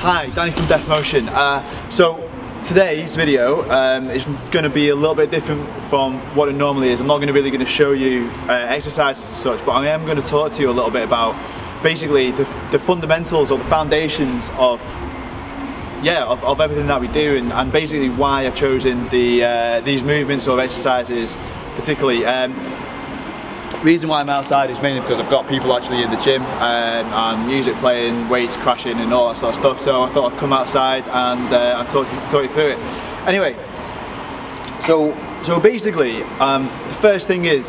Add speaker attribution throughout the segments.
Speaker 1: Hi, Danny from Death Motion. So today's video is going to be a little bit different from what it normally is. I'm not really going to show you exercises and such, but I am going to talk to you a little bit about basically the fundamentals or the foundations of everything that we do, and basically why I've chosen these movements or exercises particularly. The reason why I'm outside is mainly because I've got people actually in the gym and music playing, weights crashing and all that sort of stuff, so I thought I'd come outside and talk you through it. Anyway, so basically the first thing is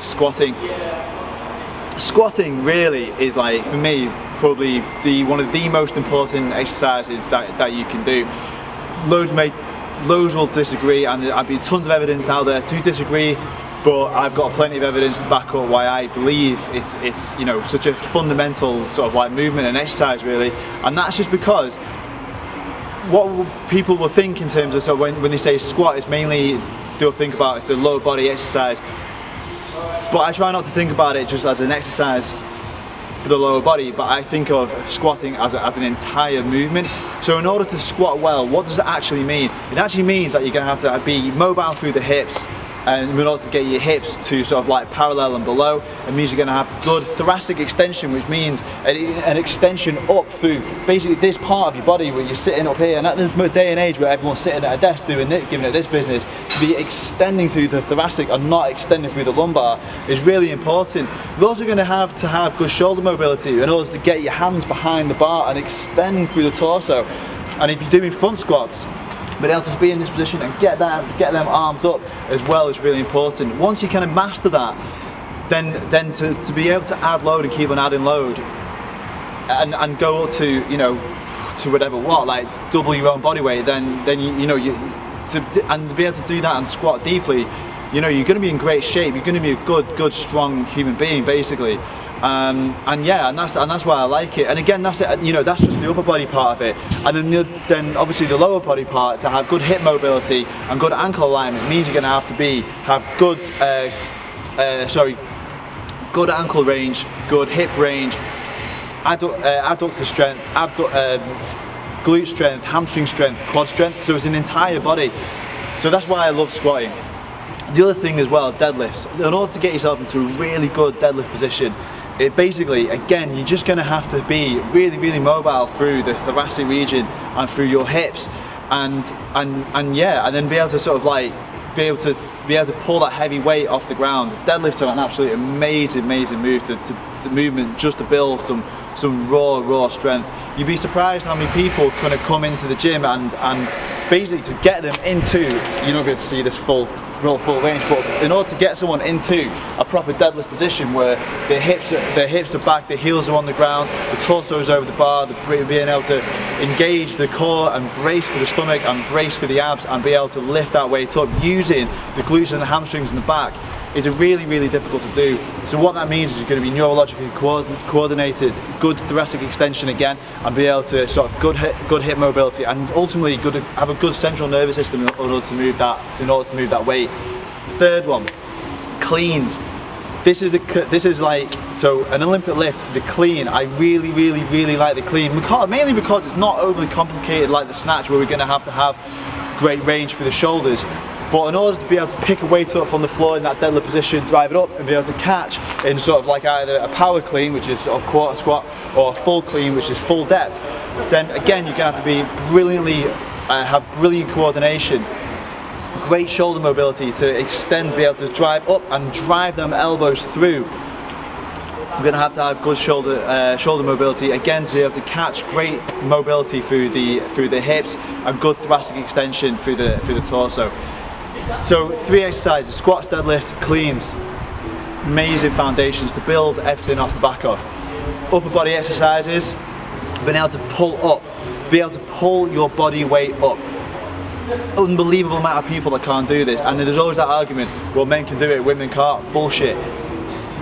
Speaker 1: squatting. Squatting really is, like, for me, probably one of the most important exercises that you can do. Loads will disagree, and there'll be tons of evidence out there to disagree, but I've got plenty of evidence to back up why I believe it's you know, such a fundamental sort of like movement and exercise really. And that's just because what people will think in terms of, so when they say squat, it's mainly they'll think about it's a lower body exercise, but I try not to think about it just as an exercise for the lower body, but I think of squatting as an entire movement. So in order to squat well, what does it actually mean? It actually means that you're going to have to be mobile through the hips, and in order to get your hips to sort of like parallel and below, it means you're going to have good thoracic extension, which means an extension up through basically this part of your body where you're sitting up here. And at this day and age where everyone's sitting at a desk doing it, giving it this business, to be extending through the thoracic and not extending through the lumbar is really important. You're also going to have good shoulder mobility in order to get your hands behind the bar and extend through the torso. And if you're doing front squats, being able to be in this position and get them arms up as well is really important. Once you kind of master that, then to be able to add load and keep on adding load and go up to, you know, to whatever, like double your own body weight, then to be able to do that and squat deeply, you know, you're going to be in great shape. You're going to be a good strong human being basically. And that's why I like it. And again, that's it. You know, that's just the upper body part of it. And then obviously the lower body part, to have good hip mobility and good ankle alignment, means you're going to have good ankle range, good hip range, adductor strength, glute strength, hamstring strength, quad strength. So it's an entire body. So that's why I love squatting. The other thing as well, deadlifts. In order to get yourself into a really good deadlift position, it basically, again, you're just going to have to be really mobile through the thoracic region and through your hips, and then be able to sort of like be able to pull that heavy weight off the ground. Deadlifts are an absolutely amazing movement just to build some raw strength. You'd be surprised how many people kind of come into the gym and basically to get them into, you're not going to see this full range, but in order to get someone into a proper deadlift position where their hips are back, their heels are on the ground, the torso is over the bar, being able to engage the core and brace for the stomach and brace for the abs and be able to lift that weight up using the glutes and the hamstrings in the back, is really difficult to do. So what that means is you're going to be neurologically coordinated, good thoracic extension again, and be able to sort of good hip mobility, and ultimately have a good central nervous system in order to move that weight. Third one, cleans. This is like, so an Olympic lift, the clean. I really like the clean, mainly because it's not overly complicated like the snatch, where we're going to have great range for the shoulders. But in order to be able to pick a weight up from the floor in that deadlift position, drive it up and be able to catch in sort of like either a power clean, which is sort of quarter squat, or a full clean, which is full depth, then again you're going to have to be have brilliant coordination, great shoulder mobility to extend, be able to drive up and drive them elbows through. We're going to have good shoulder mobility again to be able to catch great mobility through the hips and good thoracic extension through the torso. So 3 exercises: squats, deadlift, cleans. Amazing foundations to build everything off the back of. Upper body exercises, being able to be able to pull your body weight up. Unbelievable amount of people that can't do this, and there's always that argument, well, men can do it, women can't. Bullshit.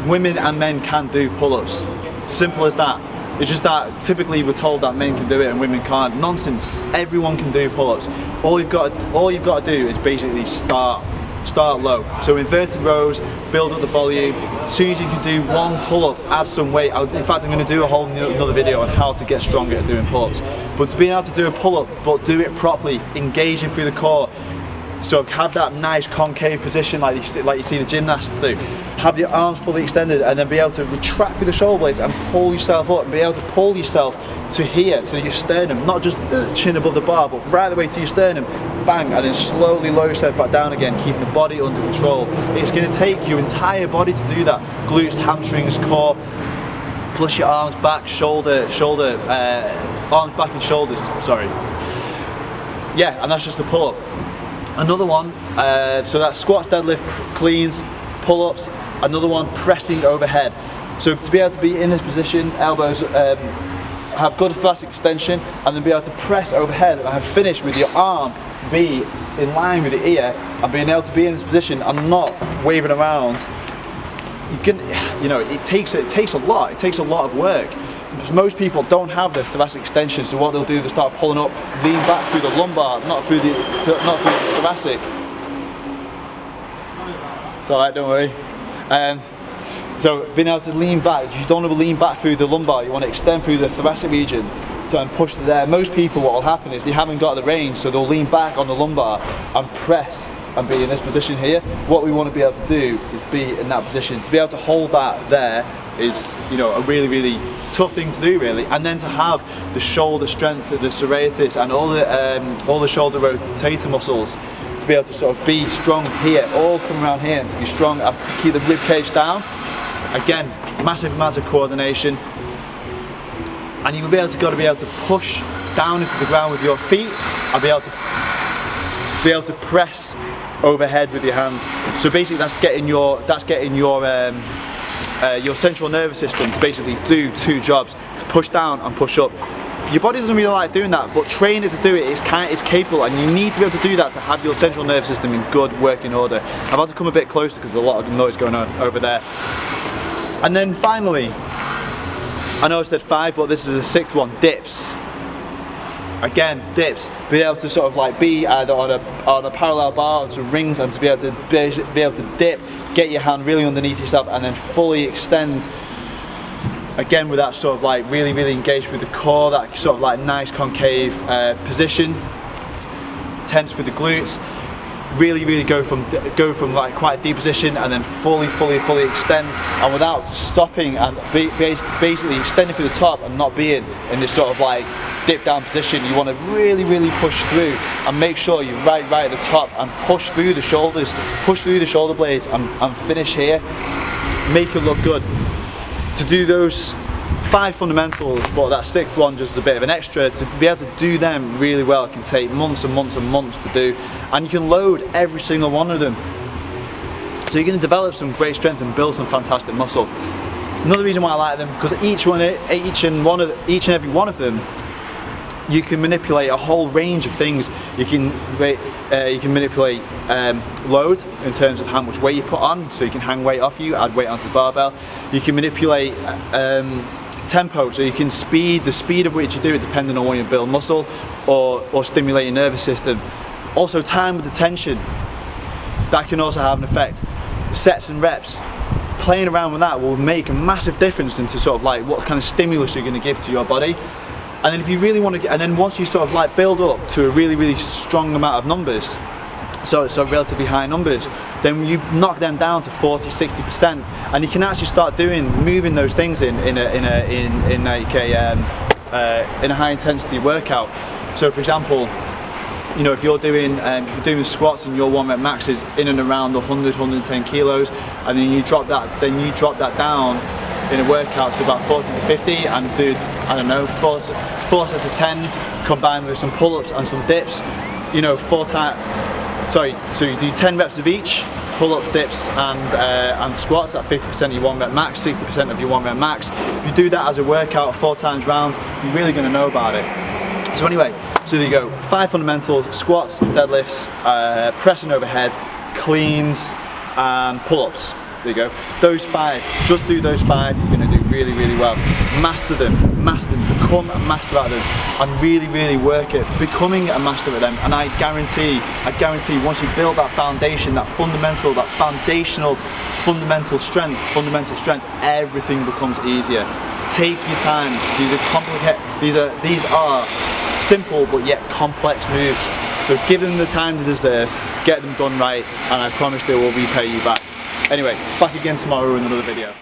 Speaker 1: Women and men can do pull-ups. Simple as that. It's just that typically we're told that men can do it and women can't. Nonsense. Everyone can do pull-ups. All you've got to do is basically start start low. So inverted rows, build up the volume. As soon as you can do one pull-up, add some weight. In fact, I'm going to do a whole another video on how to get stronger at doing pull-ups. But being able to do a pull-up, but do it properly, engaging through the core. So have that nice concave position like you see the gymnasts do. Have your arms fully extended and then be able to retract through the shoulder blades and pull yourself up and be able to pull yourself to here, to your sternum. Not just chin above the bar, but right the way to your sternum. Bang, and then slowly lower yourself back down again, keeping the body under control. It's going to take your entire body to do that. Glutes, hamstrings, core, plus your arms back, arms back and shoulders, sorry. Yeah, and that's just the pull-up. Another one, so that's squats, deadlift, cleans, pull-ups. Another one, pressing overhead. So to be able to be in this position, elbows, have good thoracic extension, and then be able to press overhead and have finished with your arm to be in line with the ear, and being able to be in this position and not waving around. You can, it takes a lot. It takes a lot of work. Because most people don't have the thoracic extension, so what they'll do, they start pulling up, lean back through the lumbar, not through the thoracic. It's alright, don't worry. So being able to lean back, you don't want to lean back through the lumbar, you want to extend through the thoracic region. So and push there. Most people, what will happen is they haven't got the range, so they'll lean back on the lumbar and press and be in this position here. What we want to be able to do is be in that position. To be able to hold that there is, a really, really tough thing to do, really. And then to have the shoulder strength, the serratus, and all the shoulder rotator muscles to be able to sort of be strong here, all come around here, and to be strong and keep the rib cage down. Again, massive amounts of coordination. And you'll be able to push down into the ground with your feet and be able to press overhead with your hands. So basically that's getting your central nervous system to basically do two jobs, to push down and push up. Your body doesn't really like doing that, but train it to do it. It's capable, and you need to be able to do that to have your central nervous system in good working order. I've had to come a bit closer because there's a lot of noise going on over there. And then finally, I know I said 5, but this is the 6th one, dips. Again, dips. Be able to sort of like be either on a parallel bar on some rings, and to be able to dip, get your hand really underneath yourself, and then fully extend. Again, with that sort of like really, really engaged with the core, that sort of like nice concave position, tense through the glutes. Really, really go from like quite a deep position, and then fully extend, and without stopping, and basically extending through the top and not being in this sort of like dip down position. You want to really, really push through and make sure you're right at the top and push through the shoulders, push through the shoulder blades, and finish here. Make it look good. To do those 5 fundamentals, but that 6th one just as a bit of an extra, to be able to do them really well, it can take months and months and months to do, and you can load every single one of them. So you're going to develop some great strength and build some fantastic muscle. Another reason why I like them, because each and every one of them, you can manipulate a whole range of things. You can manipulate load in terms of how much weight you put on, so you can hang weight off you, add weight onto the barbell. You can manipulate tempo, so you can the speed of which you do it depending on when you build muscle or stimulate your nervous system. Also time with the tension, that can also have an effect. Sets and reps, playing around with that will make a massive difference into sort of like what kind of stimulus you're going to give to your body. And then if you really want to, and then once you sort of like build up to a really, really strong amount of numbers, so relatively high numbers, then you knock them down to 40–60%, and you can actually start moving those things in a high intensity workout. So for example, if you're doing squats and your 1 rep max is in and around 100–110 kilos, and then you drop that down in a workout to about 40–50, and do, I don't know, 4 sets of 10 combined with some pull-ups and some dips. So you do 10 reps of each, pull-ups, dips, and squats at 50% of your 1 rep max, 60% of your 1 rep max. If you do that as a workout 4 times round, you're really going to know about it. So anyway, so there you go, 5 fundamentals: squats, deadlifts, pressing overhead, cleans, and pull-ups. There you go. Those 5, just do those 5, you're going to do really, really well. Master them, become a master at them, and really work at becoming a master at them. And I guarantee once you build that foundation, that foundational fundamental strength, everything becomes easier. Take your time. These are complicated, these are simple but yet complex moves. So give them the time they deserve, get them done right, and I promise they will repay you back. Anyway, back again tomorrow with another video.